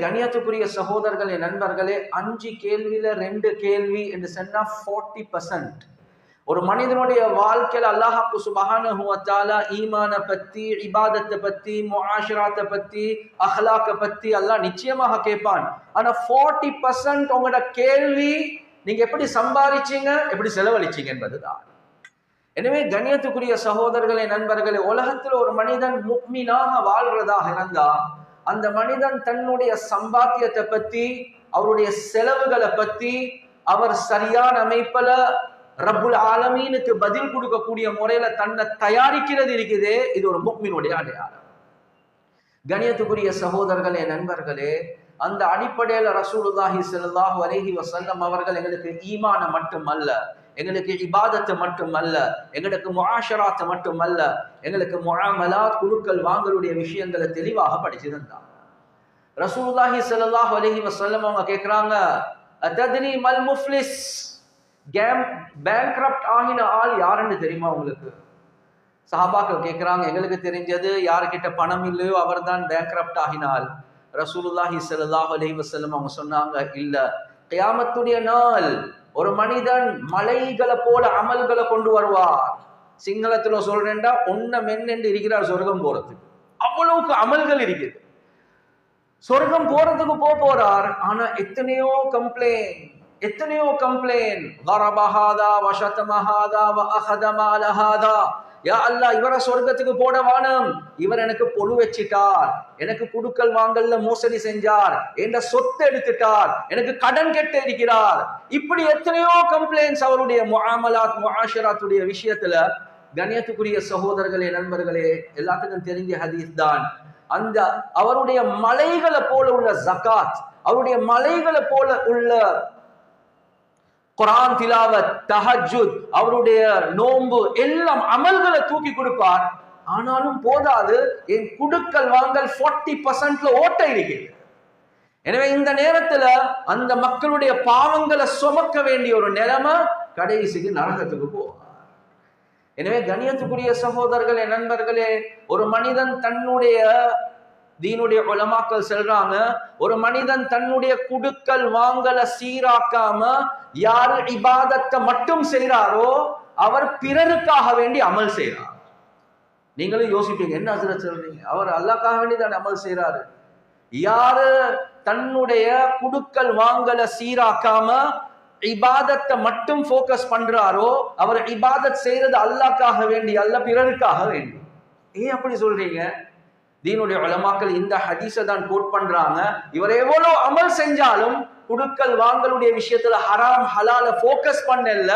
கணியத்துக்குரிய சகோதரர்களே, நண்பர்களே, 5 கேள்வியில 2 கேள்வி என்று சொன்னா 40%. ஒரு மனிதனுடைய வாழ்க்கையில அல்லாஹ் சுப்ஹானஹு வ தஆலா ஈமான பத்தி, இபாதத்தை பத்தி, முஆஷராத்தை பத்தி, அஹ்லாக்க பத்தி அல்லாஹ் நிச்சயமாக கேட்பான். ஆனா 40% உங்களோட கேள்வி நீங்க எப்படி சம்பாதிச்சீங்க, எப்படி செலவழிச்சீங்க என்பதுதான். எனவே கண்ணியத்துக்குரிய சகோதரர்களே, நண்பர்களே, உலகத்தில் ஒரு மனிதன் முஃமினாக வாழ்றதாக இருந்தா அந்த மனிதன் தன்னுடைய சம்பாத்தியத்தை பத்தி, அவருடைய செலவுகளை பத்தி அவர் சரியான அமைப்புல ரப்புல் ஆலமீனுக்கு பதில் கொடுக்கக்கூடிய முறையில தன்னை தயாரிக்கிறது இருக்குதே, இது ஒரு முஃமினுடைய அடையாளம். கண்ணியத்துக்குரிய சகோதரர்களே, நண்பர்களே, அந்த அடிப்படையில ரசூலுல்லாஹி ஸல்லல்லாஹு அலைஹி வஸல்லம் அவர்கள் எங்களுக்கு ஈமான மட்டுமல்ல, எங்களுக்கு இபாதத்தை மட்டுமல்ல, எங்களுக்கு முஆஷராத்தை மட்டுமல்ல, எங்களுக்கு முஆமலாத், குலுக்கல் வாங்கலுடைய விஷயங்களை தெளிவாக படிச்சிருந்தாங்க. ரசூலுல்லாஹி ஸல்லல்லாஹு அலைஹி வஸல்லம் அவங்க கேக்குறாங்க, அதத்னி மல் முஃப்லிஸ், பேங்க்ரப்ட் ஆகின ஆள் யாருன்னு தெரியுமா உங்களுக்கு? சஹாபாக்கள் கேட்கிறாங்க, எங்களுக்கு தெரிஞ்சது யாருக்கிட்ட பணம் இல்லையோ அவர் தான் பேங்க்ரப்ட் ஆகினால். ரசூலுல்லாஹி ஸல்லல்லாஹு அலைஹி வஸல்லம் அவங்க சொன்னாங்க, இல்ல, கியாமத்துடைய நாள் ஒரு மனிதன் மலைகளை போல அமல்களை கொண்டு வருவார். சிங்களத்துல சொல்றேன்டா, ஒன்ன மென்னு இருக்கிறார் சொர்க்கம் போறதுக்கு, அவ்வளவுக்கு அமல்கள் இருக்குது. சொர்க்கம் போறதுக்கு போறார், ஆனா எத்தனையோ கம்ப்ளைண்ட், வரபஹாதா வஷதமஹாதா வஅஹதமாலஹாதா, யா அல்லாஹ் இவரை சொர்க்கத்துக்கு போட வானம், இவர் எனக்கு பொழு வச்சிட்டார், எனக்கு குடுக்கல் வாங்கல்ல மோசடி செஞ்சார், என்ற சொத்தை எடுத்துட்டார், எனக்கு கடன் கெட்டு இருக்கிறார். இப்படி எத்தனையோ கம்ப்ளைண்ட்ஸ் அவருடைய முஆமலாத் முஆஷராத்துடைய விஷயத்துல. கண்ணியத்துக்குரிய சகோதரர்களே, நண்பர்களே, எல்லாத்துக்கும் தெரிஞ்ச ஹதீஸ் தான். அந்த அவருடைய மலைகளை போல உள்ள ஜகாத், அவருடைய மலைகளை போல உள்ள குர்ஆன் திலாவத், தஹஜ்ஜுத், அவருடைய நோன்பு எல்லாம் அமல்களை தூக்கி கொடுப்பார். ஆனாலும் போதாது, என் குடுக்கல் வாங்கல் 40%ல ஓட்ட இருக்குது. எனவே இந்த நேரத்துல அந்த மக்களுடைய பாவங்களை சுமக்க வேண்டிய ஒரு நிலைமை, கடைசிக்கு நரகத்துக்கு போவார். எனவே கண்ணியத்துக்குரிய சகோதரர்களே, நண்பர்களே, ஒரு மனிதன் தன்னுடைய தீனுடைய உலமாக்கள் சொல்றாங்க, ஒரு மனிதன் தன்னுடைய குடுக்கல் வாங்கலை சீராக்காம யாரு இபாதத்தை மட்டும் செய்றாரோ அவர் பிறருக்காக வேண்டி அமல் செய்றார். நீங்களும் யோசிப்பீங்க, என்ன ஹஸ்ரத் சொல்றீங்க, அவர் அல்லாஹ்க்காக வேண்டி தான் அமல் செய்றாரு. யாரு தன்னுடைய குடுக்கல் வாங்கலை சீராக்காம இபாதத்தை மட்டும் போக்கஸ் பண்றாரோ அவர் இபாதத் செய்யறது அல்லாஹ்க்காக வேண்டி அல்ல, பிறருக்காக வேண்டி. ஏன் அப்படி சொல்றீங்க? தீனுடைய உலமாக்கள் இந்த ஹதீஸை தான் கோட் பண்றாங்க. இவர் எவ்வளவு அமல் செஞ்சாலும் குடுக்கல் வாங்கலுடைய விஷயத்துல ஹராம் ஹலால போக்கஸ் பண்ணல,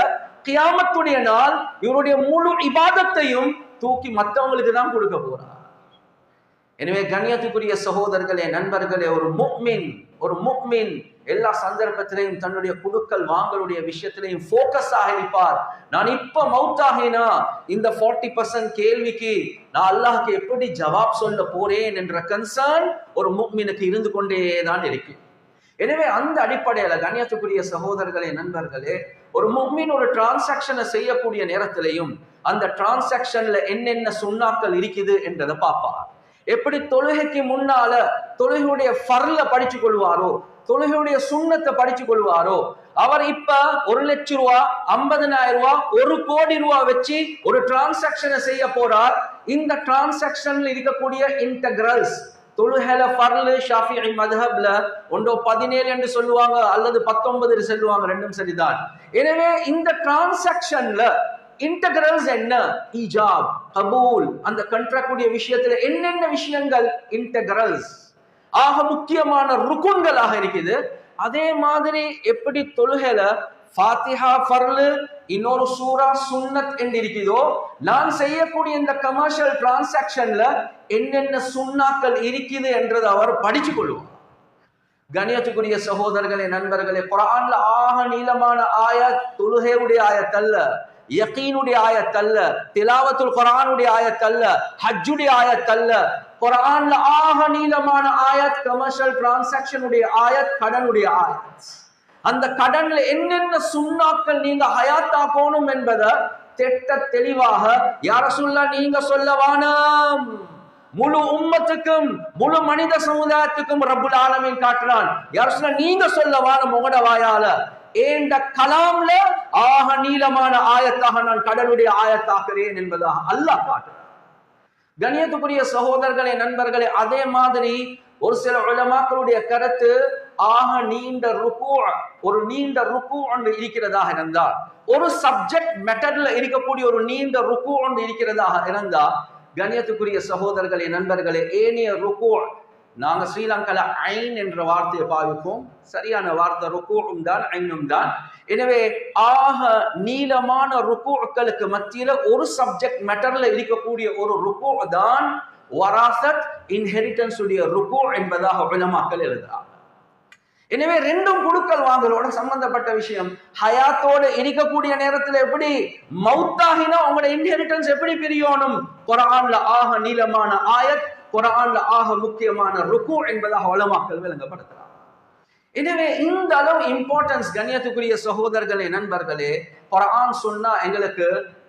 கியாமத்துடைய நாள் இவருடைய முழு இபாதத்தையும் தூக்கி மற்றவங்களுக்கு தான் கொடுக்க போறார். எனவே கண்ணியத்துக்குரிய சகோதரர்களே, நண்பர்களே, ஒரு முஃமின் எல்லா சந்தர்ப்பத்திலையும் தன்னுடைய குடுக்கல் வாங்கலுடைய விஷயத்திலையும் போக்கஸாக இருப்பார். நான் இப்ப மௌத்தாகினா இந்த 40% கேள்விக்கு நான் அல்லாஹ்க்கு எப்படி ஜவாப் சொல்ல போறேன் என்ற கன்சர்ன் ஒரு முஃமினுக்கு இருந்து கொண்டே தான் இருக்கு. எனவே அந்த அடிப்படையில கண்ணியத்துக்குரிய சகோதரர்களே, நண்பர்களே, ஒரு முஃமின் ஒரு டிரான்சாக்ஷனை செய்யக்கூடிய நேரத்திலையும் அந்த டிரான்சாக்ஷன்ல என்னென்ன சுன்னாக்கள் இருக்குது என்றதை பார்ப்பார். எப்படி தொழுகைக்கு முன்னால தொழுகையுடைய ஃபர்ல படிச்சு கொள்வாரோ, தொழுகையுடைய சுண்ணத்தை படிச்சு கொள்வாரோ, அவர் இப்ப 1 லட்சம் ரூபாய், 50,000 ரூபாய், 1 கோடி ரூபாய் வச்சு ஒரு டிரான்சாக்ஷனை செய்ய போறார். இந்த டிரான்சாக்ஷன்ல இருக்கக்கூடிய இன்டகிரல்ஸ், தொழுகைல ஃபர்ல ஷாஃபிஈ மத்ஹப்ல ஒன்றோ 17 என்று சொல்லுவாங்க அல்லது 19 சொல்லுவாங்க, ரெண்டும் சரிதான். எனவே இந்த டிரான்சாக்ஷன்ல இன்டகிரல்ஸ் என்ன, ஈஜாப், கபூல், அந்த கான்ட்ராக்ட் உடைய விஷயத்துல என்னென்ன விஷயங்கள் இன்டகிரல்ஸ் ஆக முக்கியமான ருக்குன்களாக இருக்குது. அதே மாதிரி எப்படி தொழுகைல ஃபாத்திஹா ஃபர்லு, இன்னொரு சூரா சுன்னத் என்று இருக்குதோ, நான் செய்யக்கூடிய இந்த கமர்ஷியல் டிரான்சாக்ஷன்ல என்னென்ன சுன்னாக்கள் இருக்குது என்றதை அவர் படிச்சு கொள்வார். கண்ணியத்துக்குரிய சகோதரர்களே, நண்பர்களே, குர்ஆன்ல ஆக நீளமான ஆயத் தொழுகையுடைய ஆயத் அல்ல, யகீனுடைய ஆயத் அல்ல, திலாவத்துல் குர்ஆனுடைய ஆயத் அல்ல, ஹஜ்ஜுடைய ஆயத் அல்ல. குர்ஆன்ல ஆக நீளமான ஆயத் கமர்ஷியல் டிரான்சாக்ஷனுடைய ஆயத், கடனுடைய ஆயத். அந்த கடன்ல என்னென்ன சுன்னாக்கள் நீங்க ஹயாத்தாக்கணும் என்பதை தெட்ட தெளிவாக யா ரசூலுல்லாஹ் நீங்க சொல்ல வானம், முழு உம்மத்துக்கும் முழு மனித சமுதாயத்துக்கும் ரப்புல் ஆலமீன் காட்டுறான். யார் நீங்க சொல்ல வானம் உங்களோட வாயால ஏண்ட கலாம்ல ஆக நீளமான ஆயத்தாக நான் கடலுடைய ஆயத்தாக்குறேன் என்பதாக அல்லாஹ் காட்டுறான். கண்ணியத்துக்குரிய சகோதரர்களே, நண்பர்களே, அதே மாதிரி ஒரு சில உலமாக்களுடைய கருத்து ஆக நீண்ட ருக்கு, ஒரு நீண்ட ருக்கு ஒன்று இருக்கிறதாக இருந்தால், ஒரு சப்ஜெக்ட் மேட்டர்ல இருக்கக்கூடிய ஒரு நீண்ட ருக்கு ஒன்று இருக்கிறதாக இருந்தா, கண்ணியத்துக்குரிய சகோதரர்களே, நண்பர்களே, ஏனைய ருக்கு நாங்க ஸ்ரீலங்கால ஐன் என்ற வார்த்தையை பாவிப்போம். சரியான வார்த்தை ருக்குவும் தான், ஐனும் தான். எனவே ஆக நீளமான ருக்குகளுக்கு மத்தியில ஒரு சப்ஜெக்ட் மேட்டர்ல இருக்கக்கூடிய ஒரு ருக்கு தான் வராசத், இன்ஹெரிட்டன்ஸ் உடைய ருக்கு என்பதாக உலமாக்கள் எழுதுறாங்க. எனவே ரெண்டும் குடுக்கல் வாங்கலோட சம்பந்தப்பட்ட விஷயம். ஹயாத்தோடு இருக்கக்கூடிய நேரத்தில் எப்படி மௌத்தாகினா உங்களோட இன்ஹெரிட்டன்ஸ் எப்படி பிரியணும்? குர்ஆன்ல ஆக நீளமான ஆயத், குர்ஆன்ல ஆக முக்கியமான ருக்கு என்பதாக உலமாக்கள் விளங்கப்படுத்துறாங்க. எனவே இந்த அளவு இம்பார்ட்டன்ஸ் கண்ணியத்துக்குரிய சகோதரர்களே, நண்பர்களே, குர்ஆன் சொன்னா எங்களுக்கு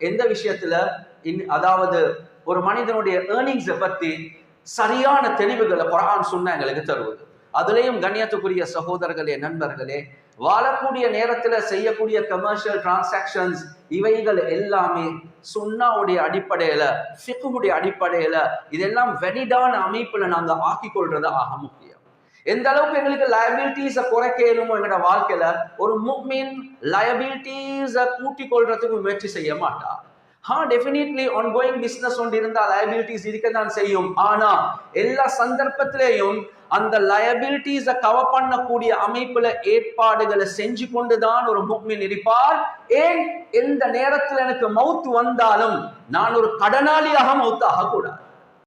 எந்த விஷயத்துல, அதாவது ஒரு மனிதனுடைய ஏர்னிங்ஸை பத்தி சரியான தெளிவுகளை குர்ஆன் சொன்னா எங்களுக்கு தருவது. அதுலயும் கண்ணியத்துக்குரிய சகோதரர்களே, நண்பர்களே, வாழக்கூடிய நேரத்துல செய்யக்கூடிய கமர்ஷியல் டிரான்சாக்ஷன்ஸ் இவைகள் எல்லாமே சுன்னாவுடைய அடிப்படையில, ஃபிக்ஹுடைய அடிப்படையில இதெல்லாம் வெலிடான அமைப்புல நாங்க ஆக்கி கொள்றது ஆக முக்கியம். எந்த அளவுக்கு எங்களுக்கு லயபிலிட்டிஸை குறைக்க இயலுமோ எங்களோட வாழ்க்கையில, ஒரு முஃமின் லயபிலிட்டிஸை கூட்டிக் கொள்றதுக்கு முயற்சி செய்ய மாட்டார். டெஃபினெட்லி ஆன்கோயிங் பிசினஸ் ஒன்று இருந்தால் லயபிலிட்டிஸ் இருக்கத்தான் செய்யும். ஆனா எல்லா சந்தர்ப்பத்திலேயும் அந்த லயபிலிட்டிஸை கவர் பண்ணக்கூடிய அமைப்புல ஏற்பாடுகளை செஞ்சு கொண்டுதான் ஒரு முஃமின் இருப்பார். ஏன்? எந்த நேரத்தில் எனக்கு மவுத் வந்தாலும் நான் ஒரு கடனாளியாக மவுத்தாக கூடாது.